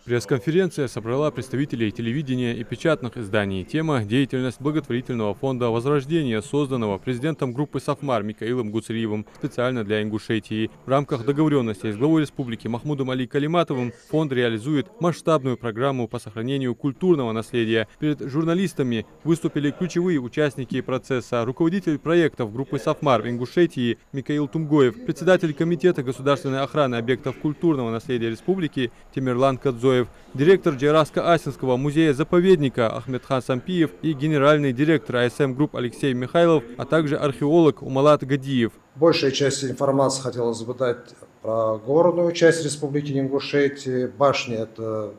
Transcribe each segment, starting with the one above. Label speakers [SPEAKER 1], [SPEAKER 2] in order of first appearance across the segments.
[SPEAKER 1] Пресс-конференция собрала представителей телевидения и печатных изданий. Тема – деятельность благотворительного фонда «Возрождение», созданного президентом группы «Сафмар» Микаилом Гуцериевым специально для Ингушетии. В рамках договоренности с главой республики Махмудом Али Калиматовым фонд реализует масштабную программу по сохранению культурного наследия. Перед журналистами выступили ключевые участники процесса: руководитель проектов группы «Сафмар» в Ингушетии Микаил Тумгоев, председатель комитета государственной охраны объектов культурного наследия республики Тимирлан Кадзоев, директор Джейраско-Асинского музея-заповедника Ахмедхан Сампиев и генеральный директор АСМ Групп Алексей Михайлов, а также археолог Умалат Гадиев.
[SPEAKER 2] Большая часть информации хотелось бы дать про горную часть республики Ингушетии. Башня – это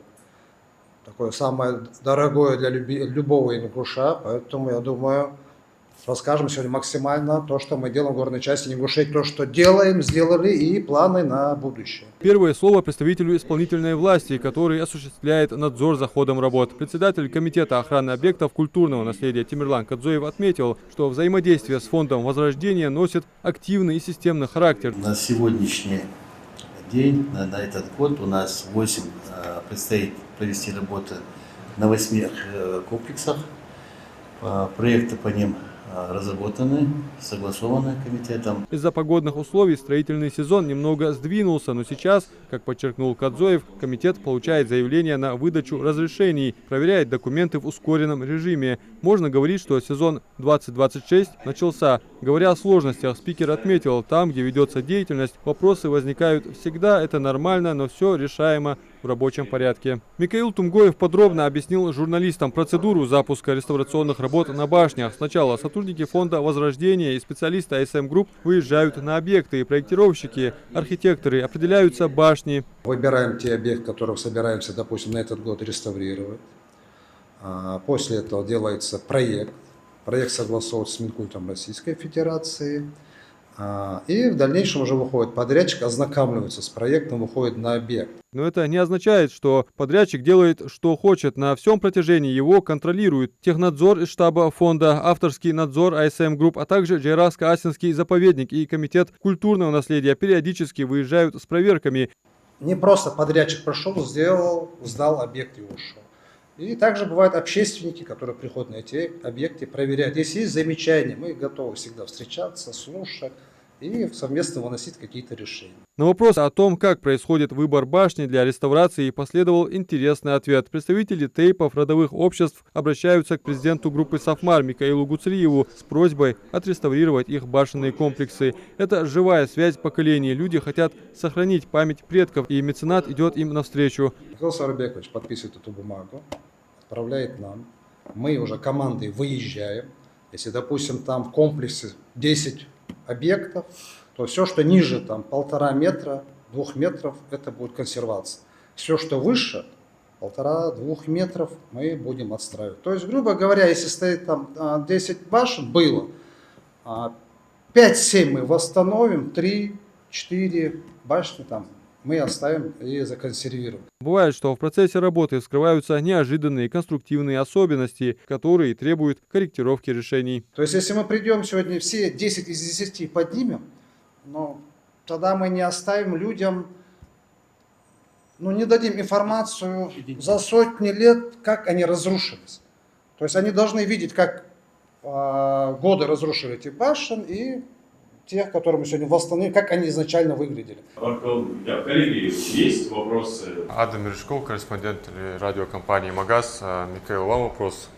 [SPEAKER 2] такое самое дорогое для любого ингуша, поэтому, я думаю, расскажем сегодня максимально то, что мы делаем в горной части Ингушетии, то, что делаем, сделали, и планы на будущее.
[SPEAKER 1] Первое слово представителю исполнительной власти, который осуществляет надзор за ходом работ. Председатель комитета охраны объектов культурного наследия Тимирлан Кадзоев отметил, что взаимодействие с фондом «Возрождение» носит активный и системный характер.
[SPEAKER 3] На сегодняшний день, на этот год у нас предстоит провести работы на 8 комплексах. Проекты по ним разработаны, согласованы комитетом.
[SPEAKER 1] Из-за погодных условий строительный сезон немного сдвинулся, но сейчас, как подчеркнул Кадзоев, комитет получает заявления на выдачу разрешений, проверяет документы в ускоренном режиме. Можно говорить, что сезон 2026 начался. Говоря о сложностях, спикер отметил, там, где ведется деятельность, вопросы возникают всегда, это нормально, но все решаемо в рабочем порядке. Микаил Тумгоев подробно объяснил журналистам процедуру запуска реставрационных работ на башнях. Сначала сотрудники фонда «Возрождение» и специалисты АСМ Групп выезжают на объекты, и проектировщики, архитекторы определяются башни.
[SPEAKER 2] Выбираем те объекты, которых собираемся, допустим, на этот год реставрировать. После этого делается проект. Проект согласовывается с Минкультом Российской Федерации. И в дальнейшем уже выходит подрядчик, ознакомливается с проектом, выходит на объект.
[SPEAKER 1] Но это не означает, что подрядчик делает, что хочет. На всем протяжении его контролирует технадзор из штаба фонда, авторский надзор АСМ Групп, а также Джейраско-Асинский заповедник и комитет культурного наследия периодически выезжают с проверками.
[SPEAKER 2] Не просто подрядчик прошел, сделал, сдал объект и ушел. И также бывают общественники, которые приходят на эти объекты, проверяют. Если есть замечания, мы готовы всегда встречаться, слушать и совместно выносить какие-то решения.
[SPEAKER 1] На вопрос о том, как происходит выбор башни для реставрации, последовал интересный ответ. Представители тейпов родовых обществ обращаются к президенту группы «Сафмар» Микаилу Гуцериеву с просьбой отреставрировать их башенные комплексы. Это живая связь поколений. Люди хотят сохранить память предков, и меценат идет им навстречу.
[SPEAKER 2] Михаил Сарабекович подписывает эту бумагу, отправляет нам. Мы уже командой выезжаем. Если, допустим, там в комплексе 10 объектов, то все, что ниже там 1,5 метра, 2 метров, это будет консервация. Все, что выше 1,5-2 метров, мы будем отстраивать. То есть, грубо говоря, если стоит там 10 башен, было, 5-7 мы восстановим, 3-4 башни там мы оставим и законсервируем.
[SPEAKER 1] Бывает, что в процессе работы вскрываются неожиданные конструктивные особенности, которые требуют корректировки решений.
[SPEAKER 2] То есть, если мы придем сегодня все 10 из 10 поднимем, но тогда мы не оставим людям, не дадим информацию за сотни лет, как они разрушились. То есть, они должны видеть, как годы разрушили эти башен и тех, которые мы сегодня восстановили, как они изначально выглядели.
[SPEAKER 1] Коллеги, есть вопросы? Адам Мережков, корреспондент радиокомпании «Магаз». Михаил, вам вопрос.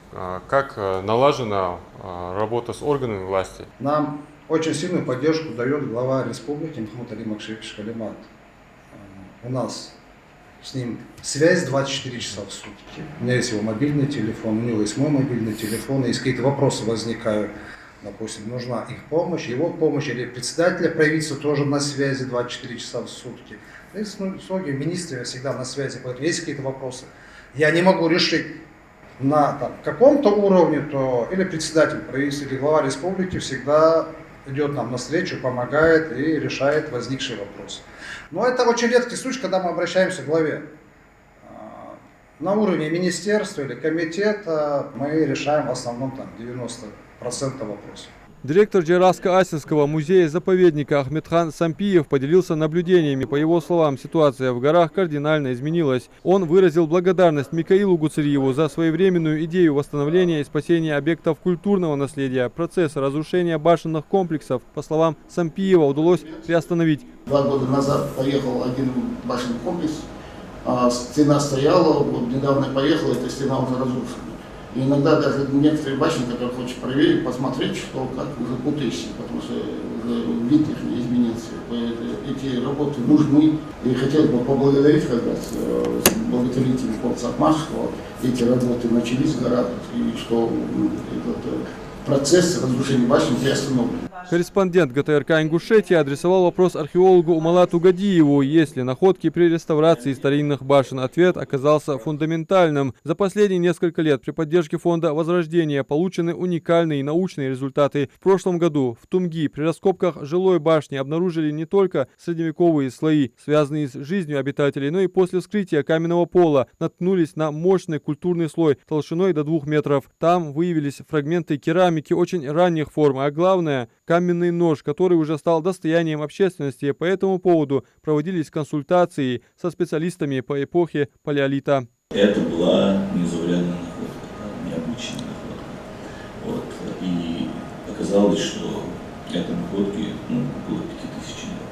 [SPEAKER 1] Как налажена работа с органами власти?
[SPEAKER 2] Нам очень сильную поддержку дает глава республики Махмуд Али Макшевич Калимат. У нас с ним связь 24 часа в сутки. У меня есть его мобильный телефон, у него есть мой мобильный телефон. Если какие-то вопросы возникают, допустим, нужна их помощь, его помощь, или председателя правительства тоже на связи 24 часа в сутки. И с многими министрами всегда на связи, поэтому есть какие-то вопросы. Я не могу решить на каком-то уровне, то или председатель правительства, или глава республики всегда идет нам навстречу, помогает и решает возникшие вопросы. Но это очень редкий случай, когда мы обращаемся к главе. На уровне министерства или комитета мы решаем в основном 90% вопросов.
[SPEAKER 1] Директор Джейраско-Асинского музея-заповедника Ахметхан Сампиев поделился наблюдениями. По его словам, ситуация в горах кардинально изменилась. Он выразил благодарность Микаилу Гуцериеву за своевременную идею восстановления и спасения объектов культурного наследия. Процесс разрушения башенных комплексов, по словам Сампиева, удалось приостановить.
[SPEAKER 4] 2 года назад поехал один башенный комплекс, стена стояла, вот недавно поехал, эта стена уже разрушена. И иногда даже некоторые башни, которые хочешь проверить, посмотреть, что как уже путаешься, потому что вид их не изменился. Эти работы нужны. И хотел бы поблагодарить как раз благотворительный фонд «Сафмар», что эти работы начались в горах, и что этот процесс разрушения башни приостановлен.
[SPEAKER 1] Корреспондент ГТРК Ингушетии адресовал вопрос археологу Умалату Гадиеву, есть ли находки при реставрации старинных башен. Ответ оказался фундаментальным. За последние несколько лет при поддержке фонда Возрождения получены уникальные научные результаты. В прошлом году в Тумги при раскопках жилой башни обнаружили не только средневековые слои, связанные с жизнью обитателей, но и после вскрытия каменного пола наткнулись на мощный культурный слой толщиной до 2 метров. Там выявились фрагменты керамики очень ранних форм, а главное – каменный нож, который уже стал достоянием общественности. По этому поводу проводились консультации со специалистами по эпохе палеолита.
[SPEAKER 5] Это была незаурядная находка, необычная находка. Вот. И оказалось, что этой находке около 5000 лет.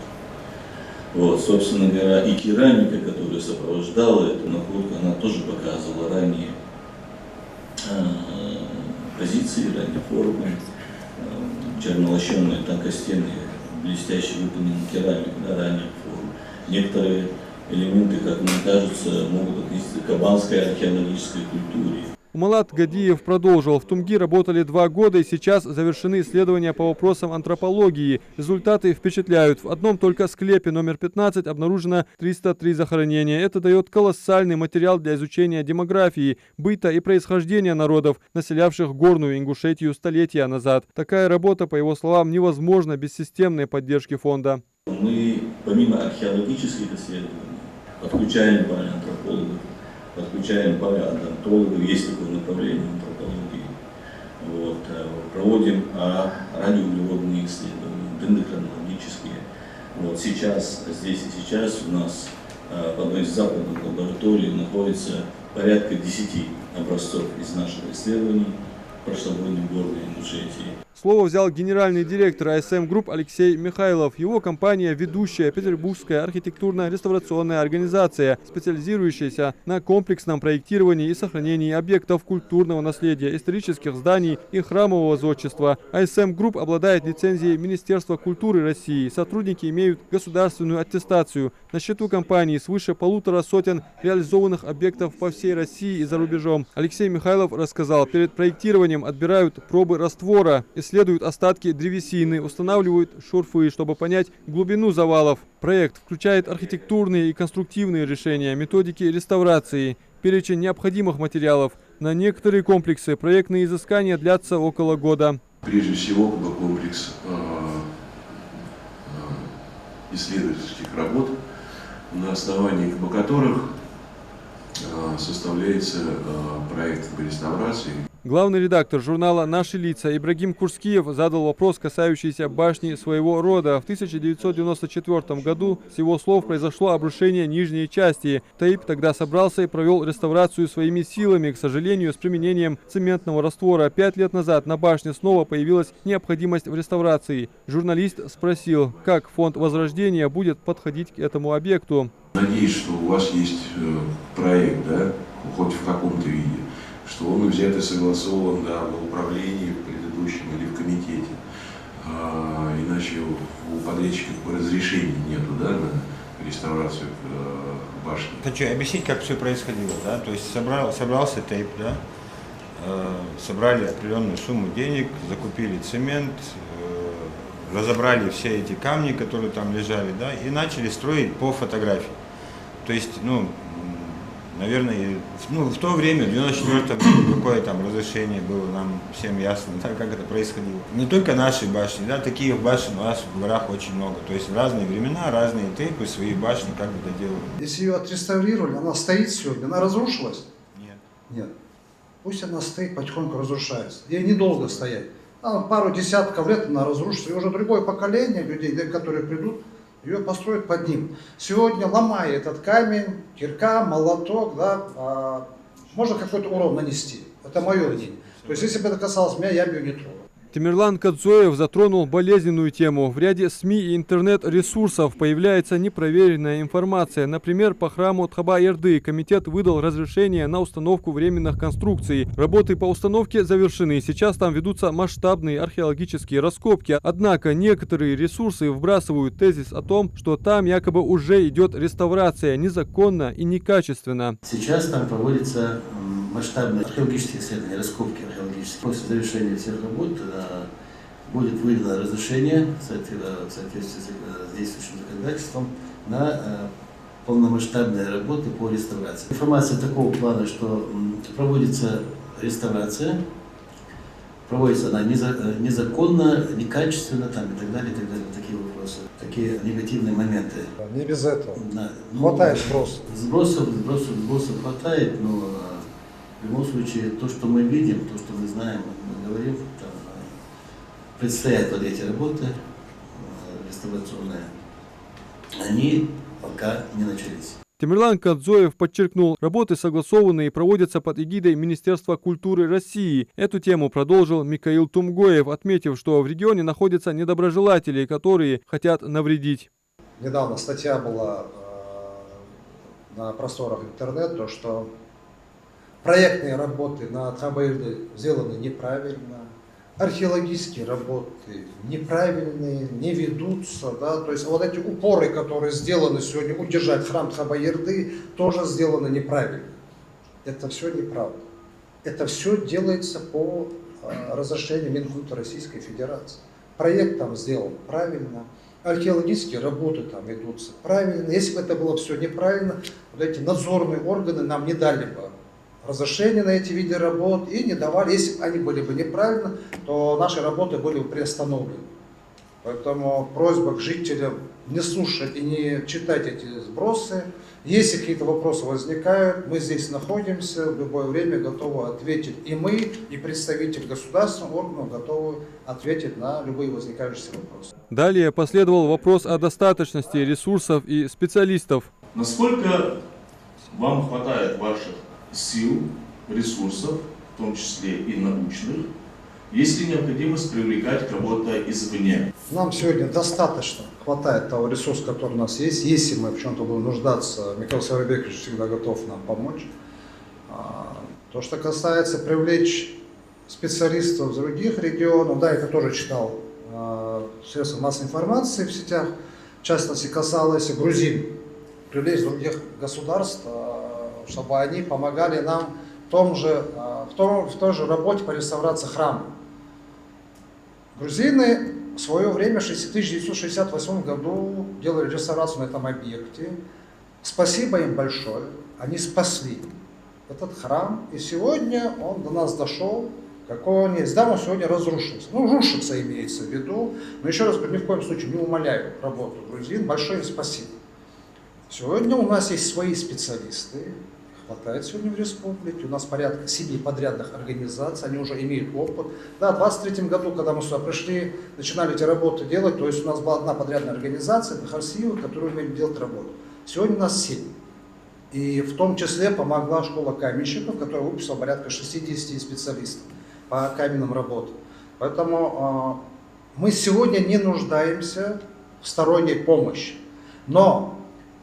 [SPEAKER 5] Вот, собственно говоря, и керамика, которая сопровождала эту находку, она тоже показывала ранние позиции, ранние формы. Чернолощенные, тонкостенные, блестяще выполненные керамика, ранних форм. Некоторые элементы, как мне кажется, могут относиться к кабанской археологической культуре.
[SPEAKER 1] Умалат Гадиев продолжил. В Тумги работали 2 года, и сейчас завершены исследования по вопросам антропологии. Результаты впечатляют. В одном только склепе номер 15 обнаружено 303 захоронения. Это дает колоссальный материал для изучения демографии, быта и происхождения народов, населявших горную Ингушетию столетия назад. Такая работа, по его словам, невозможна без системной поддержки фонда.
[SPEAKER 5] Мы, помимо археологических исследований, подключаем палеоантропологов, подключаем палеонтологов, есть такое направление антропологии. Вот, проводим радиоуглеродные исследования, дендохронологические. Вот сейчас, здесь и сейчас у нас в одной из западных лабораторий находится порядка 10 образцов из нашего исследования прошлогодней горной Ингушетии.
[SPEAKER 1] Слово взял генеральный директор АСМ Групп Алексей Михайлов. Его компания – ведущая петербургская архитектурно-реставрационная организация, специализирующаяся на комплексном проектировании и сохранении объектов культурного наследия, исторических зданий и храмового зодчества. АСМ Групп обладает лицензией Министерства культуры России. Сотрудники имеют государственную аттестацию. На счету компании свыше 1,5 сотен реализованных объектов по всей России и за рубежом. Алексей Михайлов рассказал, перед проектированием отбирают пробы раствора, исследуют остатки древесины, устанавливают шурфы, чтобы понять глубину завалов. Проект включает архитектурные и конструктивные решения, методики реставрации, перечень необходимых материалов. На некоторые комплексы проектные изыскания длятся около года.
[SPEAKER 6] Прежде всего, комплекс исследовательских работ, на основании которых составляется проект по реставрации.
[SPEAKER 1] Главный редактор журнала «Наши лица» Ибрагим Курскиев задал вопрос, касающийся башни своего рода. В 1994 году, с его слов, произошло обрушение нижней части. Таиб тогда собрался и провел реставрацию своими силами, к сожалению, с применением цементного раствора. 5 лет назад на башне снова появилась необходимость в реставрации. Журналист спросил, как фонд Возрождения будет подходить к этому объекту.
[SPEAKER 6] Надеюсь, что у вас есть проект, да, хоть в каком-то виде, что он взят и согласован, да, в управлении в предыдущем или в комитете. Иначе у подрядчиков разрешений нету, да, на реставрацию башни.
[SPEAKER 7] Хочу объяснить, как все происходило. Да? То есть собрался Таиб, да? Собрали определенную сумму денег, закупили цемент, разобрали все эти камни, которые там лежали, да, и начали строить по фотографии. То есть, наверное, в то время, в 94 году, какое там разрешение было, нам всем ясно, да, как это происходило. Не только наши башни, да, таких башен у нас в горах очень много. То есть в разные времена, разные тейпы, свои башни как бы доделывали.
[SPEAKER 2] Если ее отреставрировали, она стоит сегодня, она разрушилась?
[SPEAKER 7] Нет.
[SPEAKER 2] Нет. Пусть она стоит, потихоньку разрушается. Ей недолго стоять. пару десятков лет она разрушится, и уже другое поколение людей, которые придут, ее построят под ним. Сегодня, ломая этот камень, кирка, молоток, да, можно какой-то урон нанести. Это мое мнение. То есть, если бы это касалось меня, я бы ее не трогал.
[SPEAKER 1] Темирлан Кадзоев затронул болезненную тему. В ряде СМИ и интернет-ресурсов появляется непроверенная информация. Например, по храму Тхаба-Эрды комитет выдал разрешение на установку временных конструкций. Работы по установке завершены. Сейчас там ведутся масштабные археологические раскопки. Однако некоторые ресурсы вбрасывают тезис о том, что там якобы уже идет реставрация незаконно и некачественно.
[SPEAKER 3] Сейчас там проводятся масштабные археологические исследования, раскопки археологические. После завершения всех работ будет выдано разрешение в соответствии с действующим законодательством на полномасштабные работы по реставрации. Информация такого плана, что проводится реставрация, проводится она незаконно, некачественно там, и так далее, такие вопросы, такие негативные моменты.
[SPEAKER 2] Не без этого.
[SPEAKER 3] Да,
[SPEAKER 2] Хватает сбросов.
[SPEAKER 3] Сбросов хватает, но в любом случае то, что мы видим, то, что мы знаем, мы говорим, там, предстоят вот эти работы реставрационные, они пока не начались.
[SPEAKER 1] Темирлан Кадзоев подчеркнул, работы согласованы и проводятся под эгидой Министерства культуры России. Эту тему продолжил Микаил Тумгоев, отметив, что в регионе находятся недоброжелатели, которые хотят навредить.
[SPEAKER 2] Недавно статья была на просторах интернета, что проектные работы на Тхаба-Эрды сделаны неправильно, археологические работы неправильные, не ведутся, да, то есть вот эти упоры, которые сделаны сегодня удержать храм Тхаба-Эрды, тоже сделаны неправильно. Это все неправда. Это все делается по разрешению Минкульта Российской Федерации. Проект там сделан правильно, археологические работы там ведутся правильно. Если бы это было все неправильно, вот эти надзорные органы нам не дали бы разрешение на эти виды работ и не давали, если бы они были бы неправильно, то наши работы были бы приостановлены. Поэтому просьба к жителям не слушать и не читать эти сбросы. Если какие-то вопросы возникают, мы здесь находимся, в любое время готовы ответить. И мы, и представитель государственных органов готовы ответить на любые возникающие вопросы.
[SPEAKER 1] Далее последовал вопрос о достаточности ресурсов и специалистов.
[SPEAKER 5] Насколько вам хватает ваших сил, ресурсов, в том числе и научных, есть ли необходимость привлекать кого-то извне?
[SPEAKER 2] Нам сегодня достаточно хватает того ресурса, который у нас есть. Если мы в чем-то будем нуждаться, Михаил Сарабекович всегда готов нам помочь. То, что касается привлечь специалистов из других регионов, да, это тоже читал средства массовой информации в сетях, в частности касалось грузин, привлечь других государств, чтобы они помогали нам в той же работе по реставрации храма. Грузины в свое время в 1968 году делали реставрацию на этом объекте. Спасибо им большое, они спасли этот храм, и сегодня он до нас дошел, какой он есть. Да, он сегодня разрушился. Ну, рушится имеется в виду, но еще раз говорю, ни в коем случае не умаляю работу грузин, большое им спасибо. Сегодня у нас есть свои специалисты, хватает сегодня в республике, у нас порядка 7 подрядных организаций, они уже имеют опыт. Да, в 2023 году, когда мы сюда пришли, начинали эти работы делать, то есть у нас была одна подрядная организация, Бахарсиева, которая умеет делать работу. Сегодня у нас 7. И в том числе помогла школа каменщиков, которая выпустила порядка 60 специалистов по каменным работам. Поэтому мы сегодня не нуждаемся в сторонней помощи. Но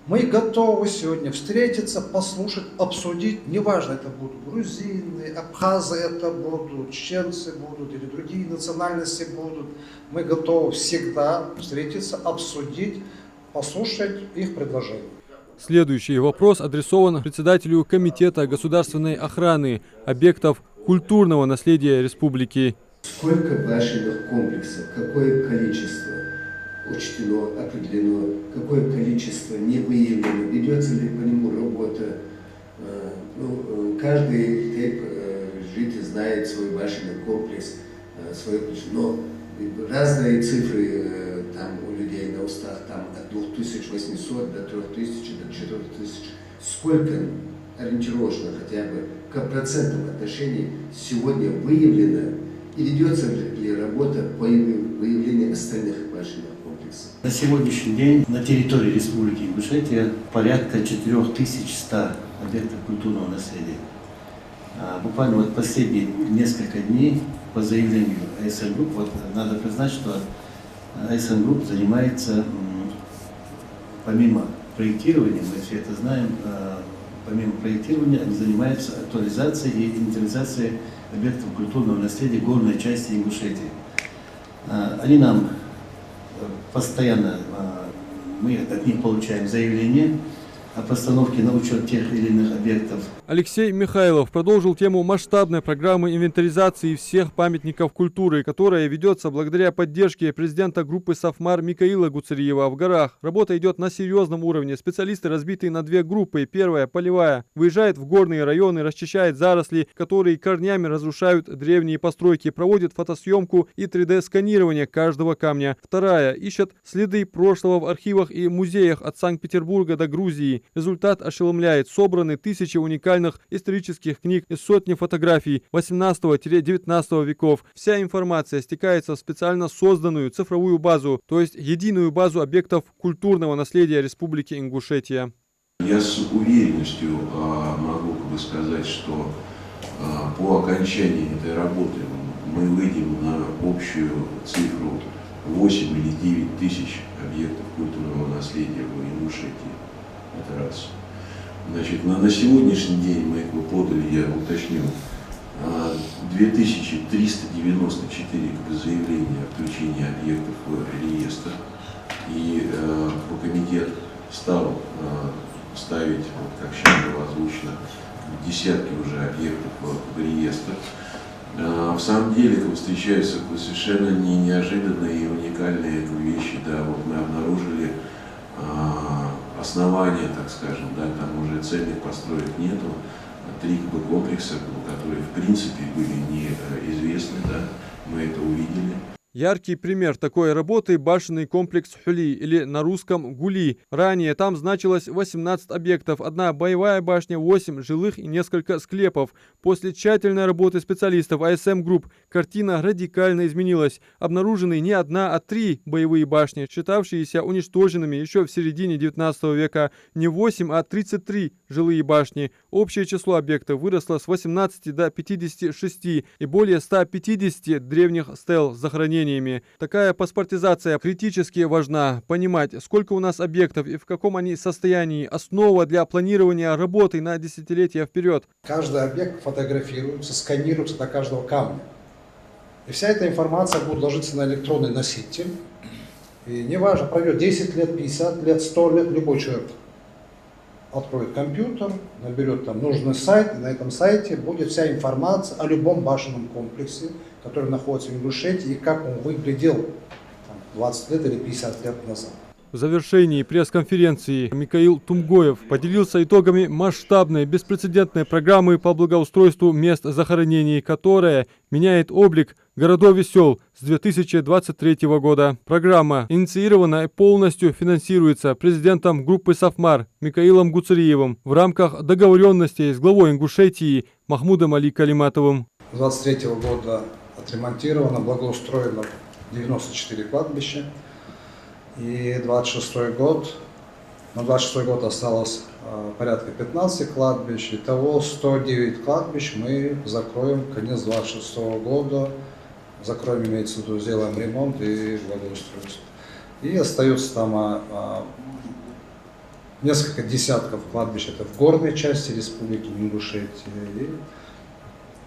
[SPEAKER 2] мы готовы сегодня встретиться, послушать, обсудить, неважно, это будут грузины, абхазы это будут, чеченцы будут или другие национальности будут. Мы готовы всегда встретиться, обсудить, послушать их предложения.
[SPEAKER 1] Следующий вопрос адресован председателю Комитета государственной охраны объектов культурного наследия республики.
[SPEAKER 8] Сколько башенных комплексов, какое количество учтено, определено, какое количество не выявлено, ведется ли по нему работа. Каждый житель знает свой башенный комплекс, но разные цифры там у людей на устах, там от 2800 до 3000, до 4000. Сколько ориентировочно хотя бы к процентным отношении сегодня выявлено и ведется ли ли работа по выявлению остальных башенных комплексов?
[SPEAKER 3] На сегодняшний день на территории Республики Ингушетия порядка 4100 объектов культурного наследия. Буквально вот последние несколько дней по заявлению ASM Group, вот надо признать, что ASM Group занимается, помимо проектирования, мы все это знаем, помимо проектирования, они занимаются актуализацией и инвентаризацией объектов культурного наследия горной части Ингушетии. Они нам постоянно, мы от них получаем заявления о постановке на учет тех или иных объектов.
[SPEAKER 1] Алексей Михайлов продолжил тему масштабной программы инвентаризации всех памятников культуры, которая ведется благодаря поддержке президента группы Сафмар Микаила Гуцериева в горах. Работа идет на серьезном уровне. Специалисты разбиты на две группы. Первая, полевая, выезжает в горные районы, расчищает заросли, которые корнями разрушают древние постройки, проводит фотосъемку и 3D-сканирование каждого камня. Вторая, ищет следы прошлого в архивах и музеях от Санкт-Петербурга до Грузии. Результат ошеломляет. Собраны тысячи уникальных исторических книг и сотни фотографий 18-19 веков. Вся информация стекается в специально созданную цифровую базу, то есть единую базу объектов культурного наследия Республики Ингушетия.
[SPEAKER 6] Я с уверенностью могу сказать, что по окончании этой работы мы выйдем на общую цифру 8 или 9 тысяч объектов культурного наследия в Ингушетии. Это раз. Значит, на сегодняшний день мы подали, я уточню, 2394 заявления о включении объектов в реестр. И комитет стал ставить, как сейчас было озвучено, десятки уже объектов в реестр. В самом деле встречаются совершенно неожиданные и уникальные вещи. Да, вот мы обнаружили основания, так скажем, да, там уже цельных построек нету, 3 комплекса, которые в принципе были неизвестны, да, мы это увидели.
[SPEAKER 1] Яркий пример такой работы – башенный комплекс Хули, или на русском Гули. Ранее там значилось 18 объектов, 1 боевая башня, 8 жилых и несколько склепов. После тщательной работы специалистов ASM Group картина радикально изменилась. Обнаружены не 1, а 3 боевые башни, считавшиеся уничтоженными еще в середине 19 века. Не 8, а 33 жилые башни. Общее число объектов выросло с 18 до 56 и более 150 древних стел с захоронениями. Такая паспортизация критически важна. Понимать, сколько у нас объектов и в каком они состоянии, основа для планирования работы на десятилетия вперед.
[SPEAKER 2] Каждый объект фотографируется, сканируется до каждого камня. И вся эта информация будет ложиться на электронный носитель. И неважно, пройдет 10 лет, 50 лет, 100 лет, любой человек откроет компьютер, наберет там нужный сайт, и на этом сайте будет вся информация о любом башенном комплексе, который находится в Ингушетии, и как он выглядел там, 20 лет или 50 лет назад.
[SPEAKER 1] В завершении пресс-конференции Микаил Тумгоев поделился итогами масштабной беспрецедентной программы по благоустройству мест захоронений, которая меняет облик городов и сел с 2023 года. Программа инициирована и полностью финансируется президентом группы Сафмар Микаилом Гуцериевым в рамках договоренностей с главой Ингушетии Махмудом Али Калиматовым.
[SPEAKER 2] С 2023 года отремонтировано, благоустроено 94 кладбища. И 26 год, на 26 год осталось порядка 15 кладбищ. Итого 109 кладбищ мы закроем конец 26 года. Закроем, имеется в виду, сделаем ремонт и благоустройство. И остается там несколько десятков кладбищ, это в горной части Республики Ингушетия. И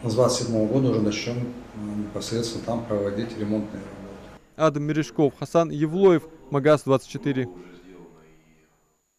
[SPEAKER 2] с 27 года уже начнем непосредственно там проводить ремонтные работы.
[SPEAKER 1] Адам Мережков, Хасан Евлоев, Магаз 24.